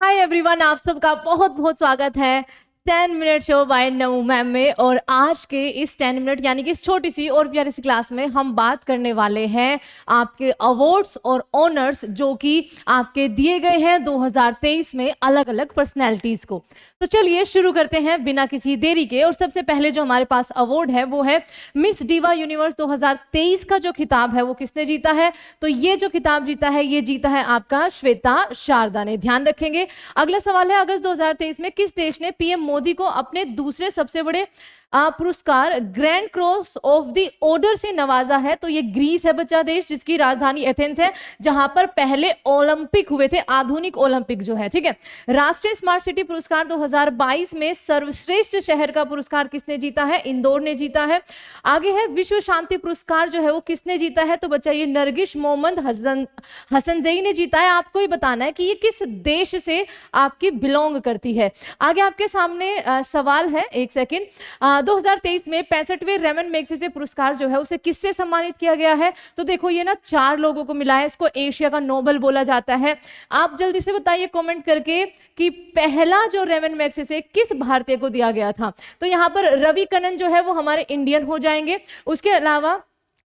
Hi everyone, आप सबका बहुत बहुत स्वागत है 10 minute show by Namu ma'am में। और आज के इस 10 मिनट यानी कि इस छोटी सी और प्यारी सी क्लास में हम बात करने वाले हैं आपके अवार्ड्स और ऑनर्स जो कि आपके दिए गए हैं 2023 में अलग अलग पर्सनैलिटीज को। तो चलिए शुरू करते हैं बिना किसी देरी के। और सबसे पहले जो हमारे पास अवार्ड है वो है मिस डिवा यूनिवर्स 2023 का जो खिताब है वो किसने जीता है? तो ये जो खिताब जीता है ये जीता है आपका श्वेता शारदा ने। ध्यान रखेंगे। अगला सवाल है, अगस्त 2023 में किस देश ने पीएम मोदी को अपने दूसरे सबसे बड़े पुरस्कार grand cross of the order से नवाजा है? तो ये ग्रीस है बच्चा देश, जिसकी राजधानी एथेंस है, जहां पर पहले ओलंपिक हुए थे, आधुनिक ओलंपिक जो है। ठीक है। राष्ट्रीय स्मार्ट सिटी पुरस्कार 2022 में सर्वश्रेष्ठ शहर का पुरस्कार किसने जीता है? इंदौर ने जीता है। आगे है विश्व शांति पुरस्कार जो है वो किसने जीता है? तो बच्चा ये नरगिस मोहम्मद हसनजई ने जीता है। आपको ही बताना है कि ये किस देश से आपकी बिलोंग करती है। आगे आपके सामने सवाल है, एक सेकेंड। 2023 में 65वें रेमन मैग्सेसे पुरस्कार जो है उसे किससे सम्मानित किया गया है? तो देखो ये ना 4 लोगों को मिला है। इसको एशिया का नोबेल बोला जाता है। आप जल्दी से बताइए कमेंट करके कि पहला जो रेमन मैग्सेसे किस भारतीय को दिया गया था? तो यहाँ पर रवि कनन जो है वो हमारे इंडियन हो जाएंगे। उसके अलावा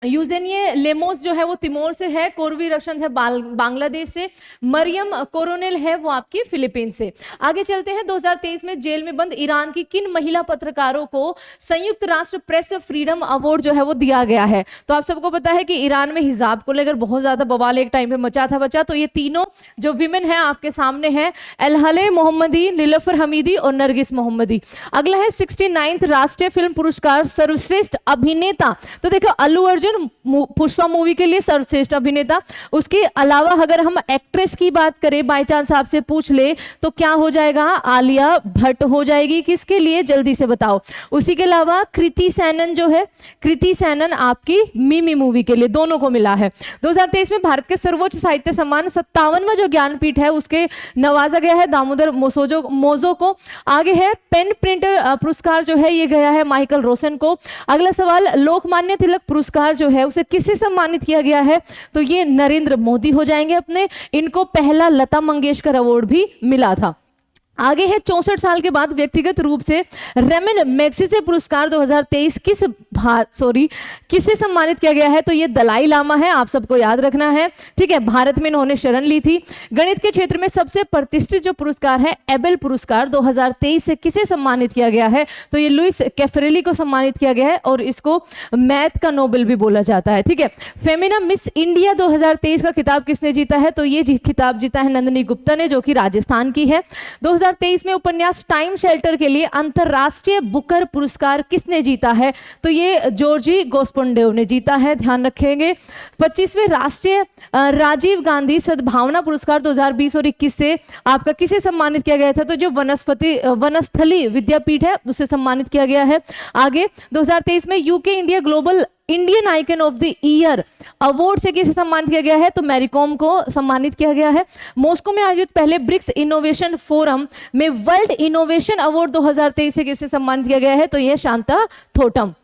यूजेनिये लेमोस जो है वो तिमोर से है। कोरवी रशन है बांग्लादेश से। मरियम कोरोनेल है वो आपकी फिलीपींस से। आगे चलते हैं। 2023 में जेल में बंद ईरान की किन महिला पत्रकारों को संयुक्त राष्ट्र प्रेस फ्रीडम अवार्ड जो है वो दिया गया है? तो आप सबको पता है कि ईरान में हिजाब को लेकर बहुत ज्यादा बवाल एक टाइम पे मचा था बच्चा। तो ये तीनों जो विमेन है आपके सामने है, एलहले मोहम्मदी, नीलोफर हमीदी और नरगिस मोहम्मदी। अगला है 69th राष्ट्रीय फिल्म पुरस्कार सर्वश्रेष्ठ अभिनेता। तो देखो अल्लू अर्जुन पुष्पा मूवी के लिए सर्वश्रेष्ठ अभिनेता। उसके अलावा अगर हम एक्ट्रेस की बात करें, बाय चांस आपसे पूछ ले तो क्या हो जाएगा? आलिया भट्ट हो जाएगी। किसके लिए? जल्दी से बताओ। उसी के अलावा कृति सैनन जो है, कृति सैनन आपकी मिमी मूवी के लिए, दोनों को मिला है। 2023 में भारत के सर्वोच्च साहित्य सम्मान 57वां जो ज्ञानपीठ है उसके नवाजा गया है दामोदर मोजो को। आगे है पेन प्रिंटर पुरस्कार जो है ये गया है माइकल रोशन को। अगला सवाल, लोकमान्य तिलक पुरस्कार जो है उसे किससे सम्मानित किया गया है? तो ये नरेंद्र मोदी हो जाएंगे अपने। इनको पहला लता मंगेशकर अवार्ड भी मिला था। आगे है 64 साल के बाद व्यक्तिगत रूप से रेमन मैग्सेसे पुरस्कार 2023 किससे सम्मानित किया गया है? तो ये दलाई लामा है। आप सबको याद रखना है। ठीक है। भारत में इन्होंने शरण ली थी। गणित के क्षेत्र में सबसे प्रतिष्ठित जो पुरस्कार है एबेल पुरस्कार 2023 से किसे सम्मानित किया गया है? तो ये लुइस कैफरेली को सम्मानित किया गया है और इसको मैथ का नोबेल भी बोला जाता है। ठीक है। फेमिना मिस इंडिया 2023 का खिताब किसने जीता है? तो ये खिताब जीता है नंदिनी गुप्ता ने, जो कि राजस्थान की है। 2023 में उपन्यास टाइम शेल्टर के लिए अंतरराष्ट्रीय बुकर पुरस्कार किसने जीता है? तो ये जॉर्जी गोस्पोंडेव ने जीता है। ध्यान रखेंगे। 25वें राष्ट्रीय राजीव गांधी सद्भावना पुरस्कार 2020 और 21 से आपका किसे सम्मानित किया गया था? तो जो वनस्थली विद्यापीठ है उसे सम्मानित किया गया है। आगे 2023 में UK India global Indian icon of the year award से किसे सम्मानित किया गया है? तो मैरीकॉम को सम्मानित किया गया है। मॉस्को में आयोजित पहले ब्रिक्स इनोवेशन फोरम में वर्ल्ड इनोवेशन अवार्ड 2023 से किसे सम्मानित किया गया है? तो यह शांता थोटम।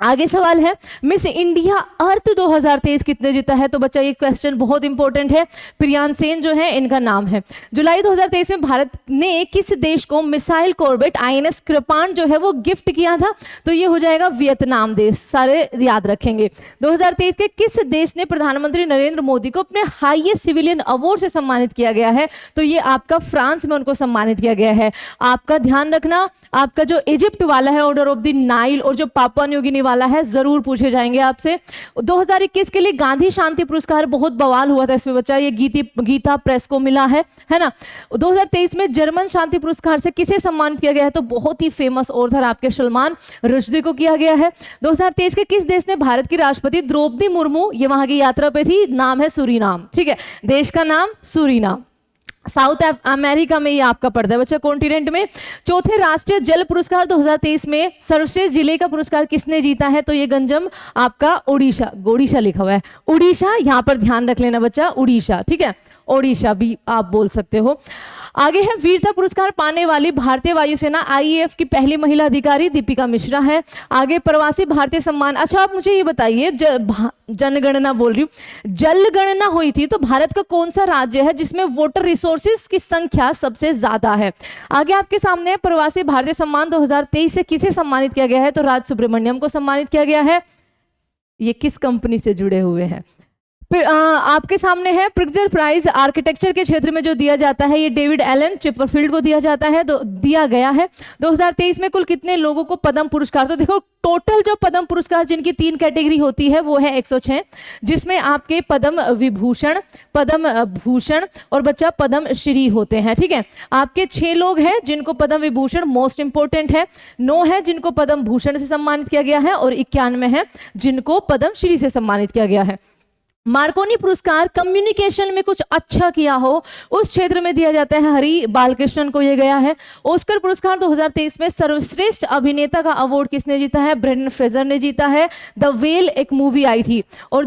आगे सवाल है, मिस इंडिया अर्थ 2023 कितने जीता है? तो बच्चा ये क्वेश्चन बहुत इंपॉर्टेंट है। प्रियान सेन जो है इनका नाम है। जुलाई 2023 में भारत ने किस देश को मिसाइल कॉर्बेट आईएनएस कृपाण जो है वो गिफ्ट किया था? तो ये हो जाएगा वियतनाम देश। सारे याद रखेंगे। 2023 के किस देश ने प्रधानमंत्री नरेंद्र मोदी को अपने हाईएस्ट सिविलियन अवार्ड से सम्मानित किया गया है? तो ये आपका फ्रांस में उनको सम्मानित किया गया है। आपका ध्यान रखना, आपका जो इजिप्ट वाला है ऑर्डर ऑफ द नाइल और जो पापुआ न्यू गिनी वाला है जरूर पूछे जाएंगे आपसे। 2021 के लिए गांधी शांति पुरस्कार बहुत बवाल हुआ था इसमें बच्चा, ये गीता प्रेस को मिला है ना। 2023 में जर्मन शांति पुरस्कार से किसे सम्मानित किया गया है? तो बहुत ही फेमस ऑथर आपके सलमान रुश्दी को किया गया है। 2023 के किस देश ने भारत की राष्ट्रपति द्रौपदी मुर्मू, ये वहां की यात्रा पे थी, नाम है सूरीनाम। ठीक है। देश का नाम सूरीनाम। साउथ अमेरिका में ये आपका पड़ता है बच्चा, कॉन्टिनेंट में। चौथे राष्ट्रीय जल पुरस्कार 2023 में सर्वश्रेष्ठ जिले का पुरस्कार किसने जीता है? तो ये गंजम आपका ओडिशा, गोडिशा लिखा हुआ है, उड़ीसा, यहां पर ध्यान रख लेना बच्चा, उड़ीसा। ठीक है। ओडिशा भी आप बोल सकते हो। आगे है वीरता पुरस्कार पाने वाली भारतीय वायुसेना आईएएफ की पहली महिला अधिकारी दीपिका मिश्रा है। आगे प्रवासी भारतीय सम्मान। अच्छा आप मुझे ये बताइए, जनगणना बोल रही हूँ, जलगणना हुई थी तो भारत का कौन सा राज्य है जिसमें वाटर रिसोर्स रिसोर्सेज की संख्या सबसे ज्यादा है। आगे आपके सामने प्रवासी भारतीय सम्मान 2023 से किसे सम्मानित किया गया है? तो राज सुब्रमण्यम को सम्मानित किया गया है। ये किस कंपनी से जुड़े हुए हैं? फिर आपके सामने है प्रिट्जर प्राइज आर्किटेक्चर के क्षेत्र में जो दिया जाता है, ये डेविड एलन चिपरफील्ड को दिया जाता है, दिया गया है। 2023 में कुल कितने लोगों को पद्म पुरस्कार? तो देखो टोटल जो पद्म पुरस्कार जिनकी 3 कैटेगरी होती है वो है 106, जिसमें आपके पद्म विभूषण, पद्म भूषण और बच्चा पद्म श्री होते हैं। ठीक है, आपके 6 लोग हैं जिनको पद्म विभूषण मोस्ट इंपोर्टेंट है, 9 है जिनको पद्म भूषण से सम्मानित किया गया है और 91 है जिनको पद्म श्री से सम्मानित किया गया है। मार्कोनी पुरस्कार कम्युनिकेशन में कुछ अच्छा किया हो उस क्षेत्र में दिया जाता है, हरि बालकृष्णन को यह गया है। ऑस्कर पुरस्कार 2023 में सर्वश्रेष्ठ अभिनेता का अवार्ड किसने जीता है? ब्रेंडन फ्रेजर ने जीता है। द वेल एक मूवी आई थी और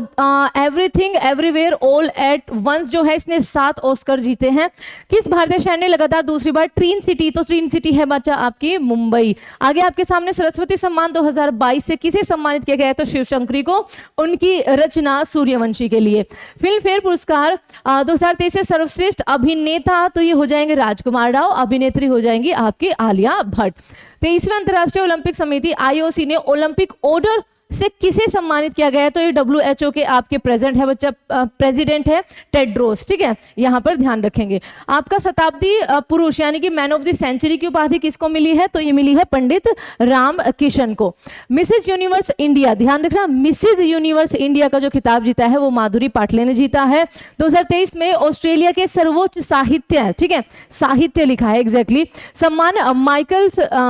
everything everywhere all at once जो है इसने 7 ऑस्कर जीते हैं। किस भारतीय शहर ने लगातार दूसरी बार ट्विन सिटी? तो ट्विन सिटी है बच्चा आपकी मुंबई। आगे आपके सामने सरस्वती सम्मान 2022 से किसे सम्मानित किया गया है? तो शिव शंकरी को, उनकी रचना सूर्यवंशी के लिए। फिल्म फेयर पुरस्कार 2023 से सर्वश्रेष्ठ अभिनेता तो ये हो जाएंगे राजकुमार राव, अभिनेत्री हो जाएंगी आपकी आलिया भट्ट। 23वें अंतर्राष्ट्रीय ओलंपिक समिति आईओसी ने ओलंपिक ऑर्डर से किसे सम्मानित किया गया है? तो ये WHO के आपके प्रेसिडेंट है बच्चा, प्रेसिडेंट है टेड्रोस। ठीक है, यहां पर ध्यान रखेंगे। आपका शताब्दी पुरुष यानी कि मैन ऑफ द सेंचुरी की उपाधि किसको मिली है? तो ये मिली है पंडित राम किशन को। मिसेज यूनिवर्स इंडिया, ध्यान रखना, मिसेज यूनिवर्स इंडिया का जो खिताब जीता है वो माधुरी पाटले ने जीता है। 2023 में ऑस्ट्रेलिया के सर्वोच्च साहित्य, ठीक है साहित्य लिखा है एग्जैक्टली, सम्मान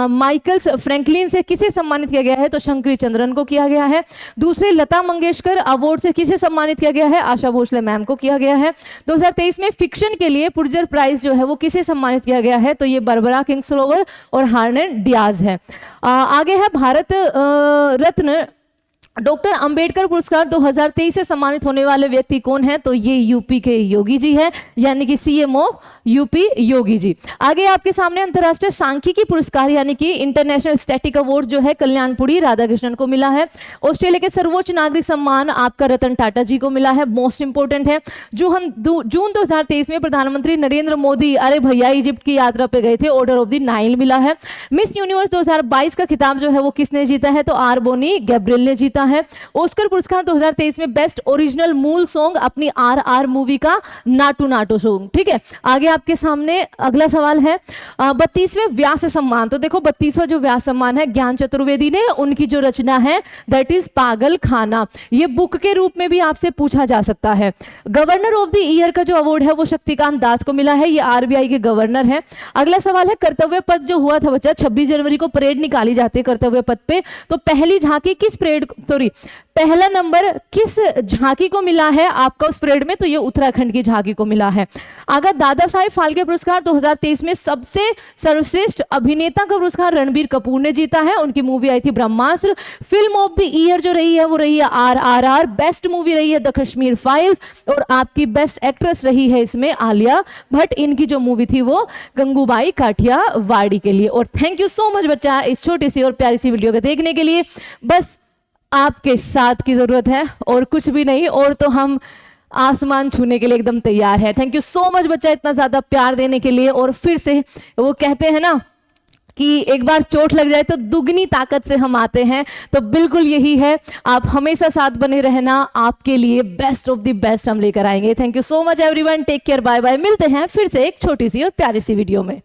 माइकल्स फ्रैंकलिन से किसे सम्मानित किया गया है? तो शंकरी चंद्रन को किया गया है। दूसरे लता मंगेशकर अवार्ड से किसे सम्मानित किया गया है? आशा भोसले मैम को किया गया है। 2023 में फिक्शन के लिए पुलित्जर प्राइज जो है वो किसे सम्मानित किया गया है? तो ये बारबरा किंग्सलोवर और हार्नेन डियाज है। आगे है भारत रत्न डॉक्टर अंबेडकर पुरस्कार 2023 से सम्मानित होने वाले व्यक्ति कौन है? तो ये यूपी के योगी जी हैं, यानी कि CM of UP Yogi ji. आगे आपके सामने अंतर्राष्ट्रीय सांख्यिकी पुरस्कार यानी कि इंटरनेशनल स्टैटिक अवार्ड जो है कल्याणपुरी राधाकृष्णन को मिला है। ऑस्ट्रेलिया के सर्वोच्च नागरिक सम्मान आपका रतन टाटा जी को मिला है, मोस्ट इंपोर्टेंट है। जून 2023 में प्रधानमंत्री नरेंद्र मोदी अरे भैया इजिप्ट की यात्रा पे गए थे, ऑर्डर ऑफ द नाइल मिला है। मिस यूनिवर्स 2022 का खिताब जो है वो किसने जीता है? तो आर बोनी गैब्रियल ने जीता है। ऑस्कर पुरस्कार 2023 में बेस्ट ओरिजिनल मूल सॉन्ग अपनी RR मूवी का नाटू नाटू सॉन्ग। ठीक है, आगे आपके सामने अगला सवाल है 32वें व्यास सम्मान। तो देखो 32वां जो व्यास सम्मान है ज्ञान चतुर्वेदी ने, उनकी जो रचना है दैट इज पागल खाना, ये बुक के रूप में भी आपसे पूछा जा सकता है। गवर्नर ऑफ द ईयर का जो अवार्ड है वो शक्तिकांत दास को मिला है, ये RBI के गवर्नर है। अगला सवाल है कर्तव्य पथ जो हुआ था बच्चा, 26 जनवरी को परेड निकाली जाती है कर्तव्य पथ पे, तो पहली झांकी किस परेड पहला नंबर किस झांकी को मिला है आपका उस परेड में? तो ये उत्तराखंड की झांकी को मिला है। अगर दादा साहेब फाल्के पुरस्कार 2023 में सबसे सर्वश्रेष्ठ अभिनेता का पुरस्कार रणबीर कपूर ने जीता है, उनकी मूवी आई थी ब्रह्मास्त्र। फिल्म ऑफ द ईयर जो रही है वो रही है RRR, बेस्ट मूवी रही है द कश्मीर फाइल्स और आपकी बेस्ट एक्ट्रेस रही है इसमें आलिया भट्ट, इनकी जो मूवी थी वो गंगूबाई काठियावाड़ी के लिए। और थैंक यू सो मच बच्चा इस छोटी सी और प्यारी सी वीडियो को देखने के लिए। बस आपके साथ की जरूरत है और कुछ भी नहीं, और तो हम आसमान छूने के लिए एकदम तैयार है। थैंक यू सो मच बच्चा इतना ज्यादा प्यार देने के लिए। और फिर से वो कहते हैं ना कि एक बार चोट लग जाए तो दुगनी ताकत से हम आते हैं, तो बिल्कुल यही है, आप हमेशा साथ बने रहना, आपके लिए बेस्ट ऑफ द बेस्ट हम लेकर आएंगे। Thank you so much everyone, take care, bye bye. मिलते हैं फिर से एक छोटी सी और प्यारी सी वीडियो में।